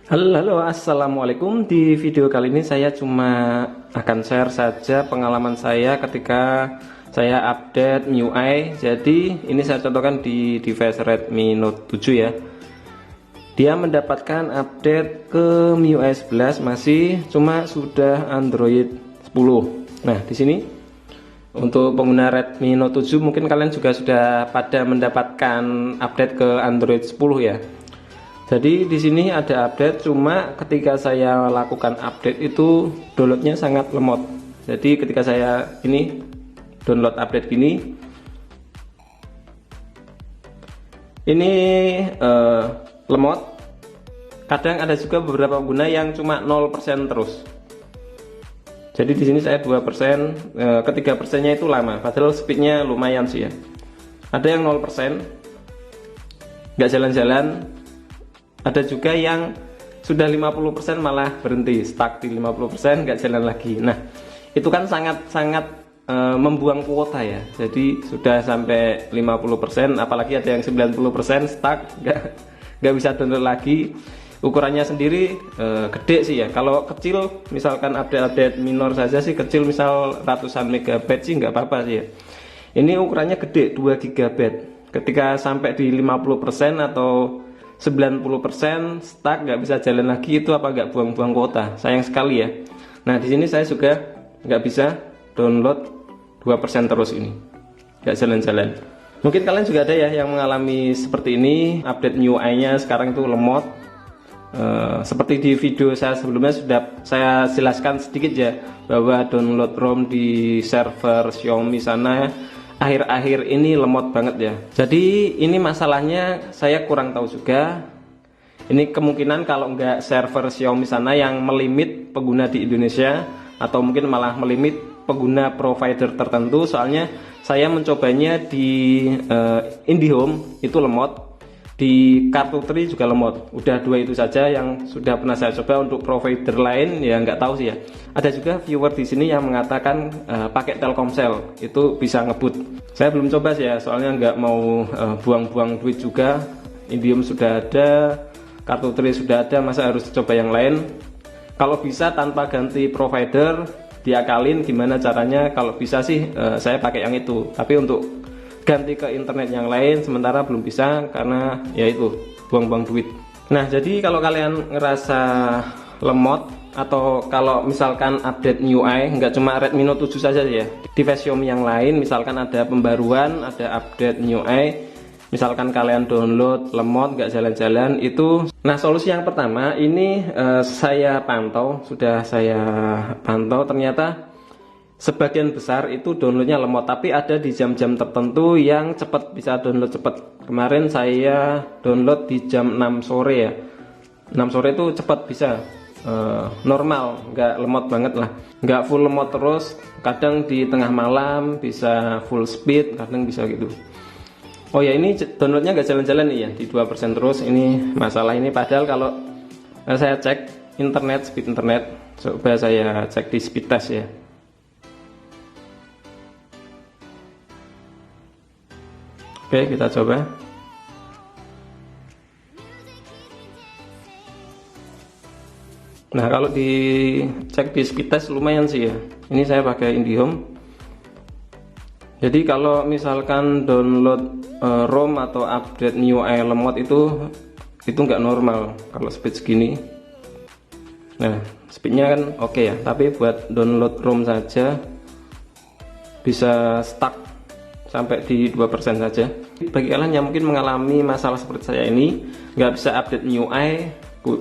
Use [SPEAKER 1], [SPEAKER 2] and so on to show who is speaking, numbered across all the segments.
[SPEAKER 1] Halo, assalamualaikum. Di video kali ini saya cuma akan share saja pengalaman saya ketika saya update MIUI. Jadi ini saya contohkan di device Redmi Note 7 ya. Dia mendapatkan update ke MIUI 11, masih cuma sudah Android 10. Nah, di sini untuk pengguna Redmi Note 7 mungkin kalian juga sudah pada mendapatkan update ke Android 10 ya. Jadi di sini ada update, cuma ketika saya lakukan update itu downloadnya sangat lemot. Jadi ketika saya ini download update gini, ini lemot. Kadang ada juga beberapa pengguna yang cuma 0% terus. Jadi di sini saya 2%, ketiga persennya itu lama. Padahal speednya lumayan sih ya. Ada yang 0%, nggak jalan-jalan. Ada juga yang sudah 50% malah berhenti, stuck di 50%, nggak jalan lagi. Nah, itu kan sangat-sangat membuang kuota ya. Jadi sudah sampai 50%, apalagi ada yang 90% stuck, nggak bisa download lagi. Ukurannya sendiri gede sih ya. Kalau kecil, misalkan update-update minor saja sih kecil, misal ratusan megabyte sih nggak apa-apa sih ya. Ini ukurannya gede, 2 GB. Ketika sampai di 50% atau 90% stuck, nggak bisa jalan lagi, itu apa nggak buang-buang kuota? Sayang sekali ya. Nah, di sini saya juga nggak bisa download 2% terus, ini nggak jalan-jalan. Mungkin kalian juga ada ya yang mengalami seperti ini. Update MIUI-nya sekarang itu lemot. Seperti di video saya sebelumnya sudah saya jelaskan sedikit ya, bahwa download ROM di server Xiaomi sana akhir-akhir ini lemot banget ya. Jadi ini masalahnya saya kurang tahu juga. Ini kemungkinan kalau nggak server Xiaomi sana yang melimit pengguna di Indonesia, atau mungkin malah melimit pengguna provider tertentu. Soalnya saya mencobanya di IndiHome itu lemot, di Kartu Tri juga lemot. Udah dua itu saja yang sudah pernah saya coba. Untuk provider lain ya nggak tahu sih ya. Ada juga viewer di sini yang mengatakan pakai Telkomsel itu bisa ngebut. Saya belum coba sih ya, soalnya nggak mau buang-buang duit juga. IndiHome sudah ada, Kartu Tri sudah ada, masa harus coba yang lain? Kalau bisa tanpa ganti provider, diakalin gimana caranya. Kalau bisa sih saya pakai yang itu. Tapi untuk ganti ke internet yang lain sementara belum bisa, karena ya itu buang-buang duit. Nah, jadi kalau kalian ngerasa lemot, atau kalau misalkan update MIUI, nggak cuma Redmi Note 7 saja ya, device Xiaomi yang lain misalkan ada pembaruan, ada update MIUI, misalkan kalian download lemot, nggak jalan-jalan itu. Nah, solusi yang pertama ini sudah saya pantau, ternyata sebagian besar itu downloadnya lemot, tapi ada di jam-jam tertentu yang cepat, bisa download cepat. Kemarin saya download di jam 6 sore ya. 6 sore itu cepat, bisa normal, nggak lemot banget lah, nggak full lemot terus. Kadang di tengah malam bisa full speed, kadang bisa gitu. Oh ya, ini downloadnya nggak jalan-jalan nih ya, di 2% terus. Ini masalah ini, padahal kalau saya cek internet, speed internet, coba saya cek di speed test ya. Oke, kita coba. Nah, kalau dicek di speed test lumayan sih ya. Ini saya pakai IndiHome. Jadi kalau misalkan download ROM atau update MIUI lemot itu nggak normal kalau speed segini. Nah, speednya kan oke ya, tapi buat download ROM saja bisa stuck sampai di 2% saja. Bagi kalian yang mungkin mengalami masalah seperti saya ini, nggak bisa update MIUI,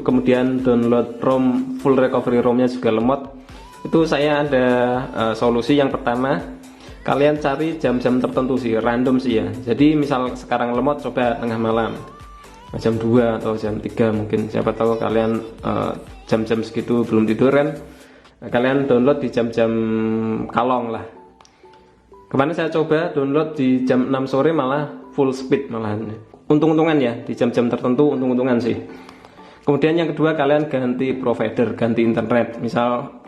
[SPEAKER 1] kemudian download ROM, full recovery ROM-nya juga lemot, itu saya ada solusi. Yang pertama, kalian cari jam-jam tertentu sih, random sih ya. Jadi misal sekarang lemot, coba tengah malam, jam 2 atau jam 3 mungkin, siapa tahu kalian jam-jam segitu belum tidur kan. Nah, kalian download di jam-jam kalong lah. Kemarin saya coba download di jam 6 sore malah full speed malahan. Untung-untungan ya, di jam-jam tertentu untung-untungan sih. Kemudian yang kedua, kalian ganti provider, ganti internet. Misal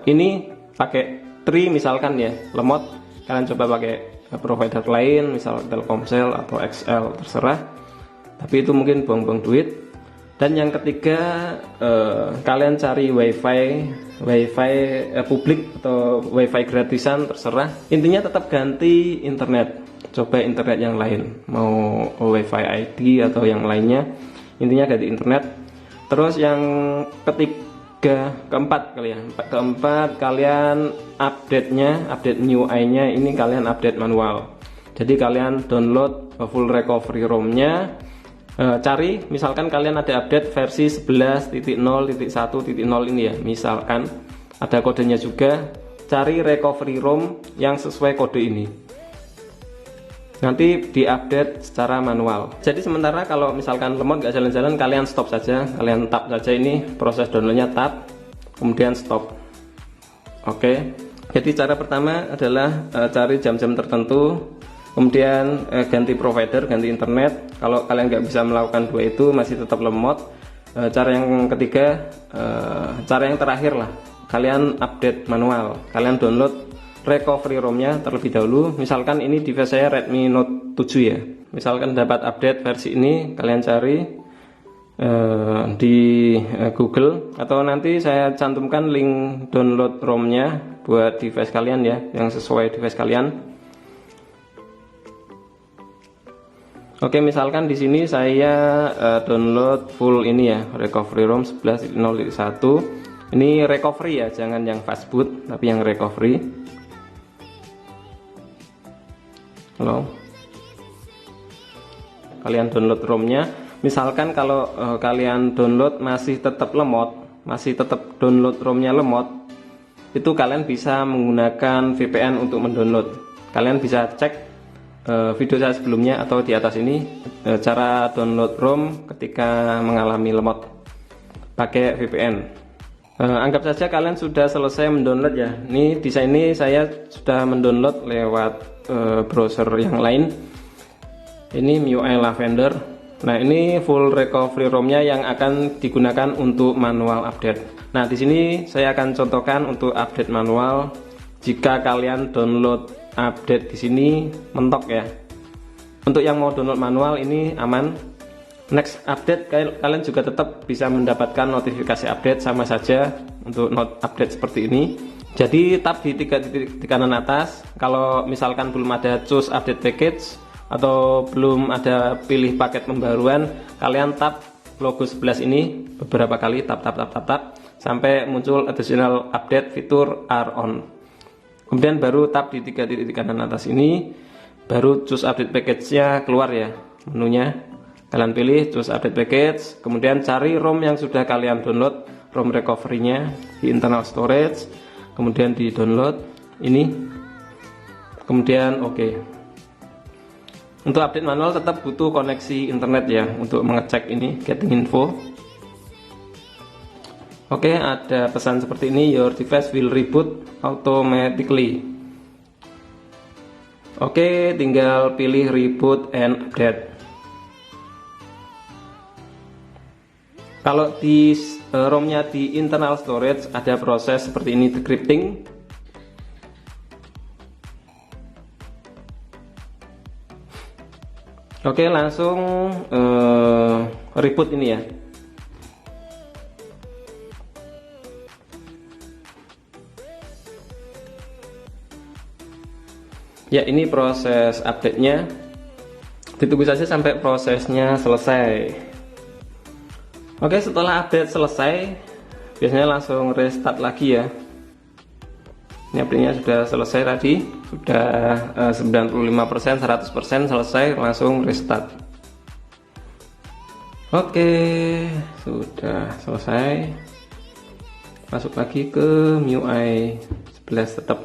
[SPEAKER 1] ini pakai Tri misalkan ya, lemot, kalian coba pakai provider lain, misal Telkomsel atau XL, terserah. Tapi itu mungkin buang-buang duit. Dan yang ketiga, kalian cari wifi publik atau wifi gratisan, terserah. Intinya tetap ganti internet, coba internet yang lain, mau wifi ID atau yang lainnya, intinya ganti internet. Terus yang keempat kalian update MIUI-nya ini kalian update manual. Jadi kalian download full recovery ROM-nya. Cari, misalkan kalian ada update versi 11.0.1.0 ini ya, misalkan ada kodenya juga, cari recovery ROM yang sesuai kode ini, nanti diupdate secara manual. Jadi sementara kalau misalkan lemot gak jalan-jalan, kalian stop saja, kalian tap saja ini, proses downloadnya tap, kemudian stop. Oke, jadi cara pertama adalah cari jam-jam tertentu, kemudian ganti provider, ganti internet. Kalau kalian nggak bisa melakukan dua itu, masih tetap lemot, cara yang ketiga, cara yang terakhir lah, kalian update manual. Kalian download recovery ROM-nya terlebih dahulu. Misalkan ini device saya Redmi Note 7 ya, misalkan dapat update versi ini, kalian cari di Google, atau nanti saya cantumkan link download ROM-nya buat device kalian ya, yang sesuai device kalian. Oke, misalkan di sini saya download full ini ya, recovery ROM 11.0.1. Ini recovery ya, jangan yang fast boot, tapi yang recovery. Halo. Kalian download ROM-nya. Misalkan kalau kalian download masih tetap lemot, masih tetap download ROM-nya lemot, itu kalian bisa menggunakan VPN untuk mendownload. Kalian bisa cek video saya sebelumnya atau di atas ini, cara download ROM ketika mengalami lemot pakai VPN. Anggap saja kalian sudah selesai mendownload ya. Ini di sini saya sudah mendownload lewat browser yang lain. Ini MIUI Lavender. Nah, ini full recovery ROM-nya yang akan digunakan untuk manual update. Nah, di sini saya akan contohkan untuk update manual. Jika kalian download update di sini mentok ya. Untuk yang mau download manual ini aman. Next update kalian juga tetap bisa mendapatkan notifikasi update, sama saja untuk update seperti ini. Jadi tap di 3 titik di kanan atas. Kalau misalkan belum ada choose update package atau belum ada pilih paket pembaruan, kalian tap logo 11 ini beberapa kali, tap sampai muncul additional update fitur are on. Kemudian baru tap di 3 titik di kanan atas ini, baru choose update package-nya keluar ya, menunya. Kalian pilih choose update package, kemudian cari ROM yang sudah kalian download, ROM recovery-nya di internal storage, kemudian di download ini, kemudian oke. Untuk update manual tetap butuh koneksi internet ya, untuk mengecek ini getting info. Oke, ada pesan seperti ini, your device will reboot automatically. Oke, tinggal pilih reboot and update. Kalau di ROM-nya di internal storage ada proses seperti ini, decrypting. Oke, langsung reboot ini ya. Ya, ini proses update-nya. Ditunggu saja sampai prosesnya selesai. Oke, setelah update selesai, biasanya langsung restart lagi ya. Ini update-nya sudah selesai tadi, sudah 95%, 100% selesai, langsung restart. Oke, sudah selesai. Masuk lagi ke MIUI 11 tetap.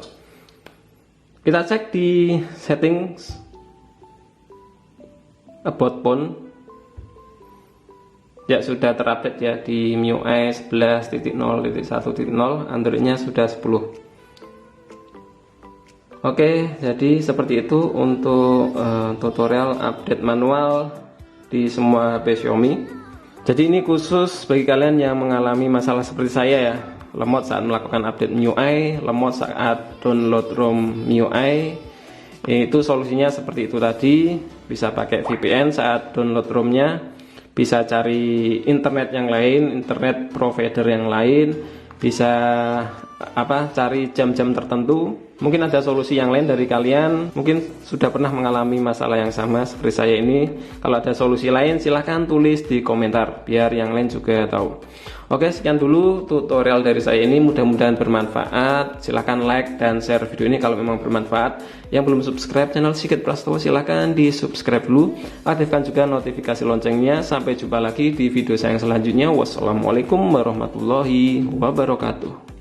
[SPEAKER 1] Kita cek di settings about phone. Ya, sudah terupdate ya di MIUI 11.0.1.0, Androidnya sudah 10. Oke, jadi seperti itu untuk tutorial update manual di semua HP Xiaomi. Jadi ini khusus bagi kalian yang mengalami masalah seperti saya ya, lemot saat melakukan update MIUI, lemot saat download ROM MIUI. Itu solusinya seperti itu tadi, bisa pakai VPN saat download ROM-nya, bisa cari internet yang lain, internet provider yang lain, bisa cari jam-jam tertentu. Mungkin ada solusi yang lain dari kalian, mungkin sudah pernah mengalami masalah yang sama seperti saya ini. Kalau ada solusi lain silahkan tulis di komentar biar yang lain juga tahu. Oke, sekian dulu tutorial dari saya ini, mudah-mudahan bermanfaat. Silahkan like dan share video ini kalau memang bermanfaat. Yang belum subscribe channel Sigit Prastowo silahkan di subscribe dulu, aktifkan juga notifikasi loncengnya. Sampai jumpa lagi di video saya yang selanjutnya. Wassalamualaikum warahmatullahi wabarakatuh.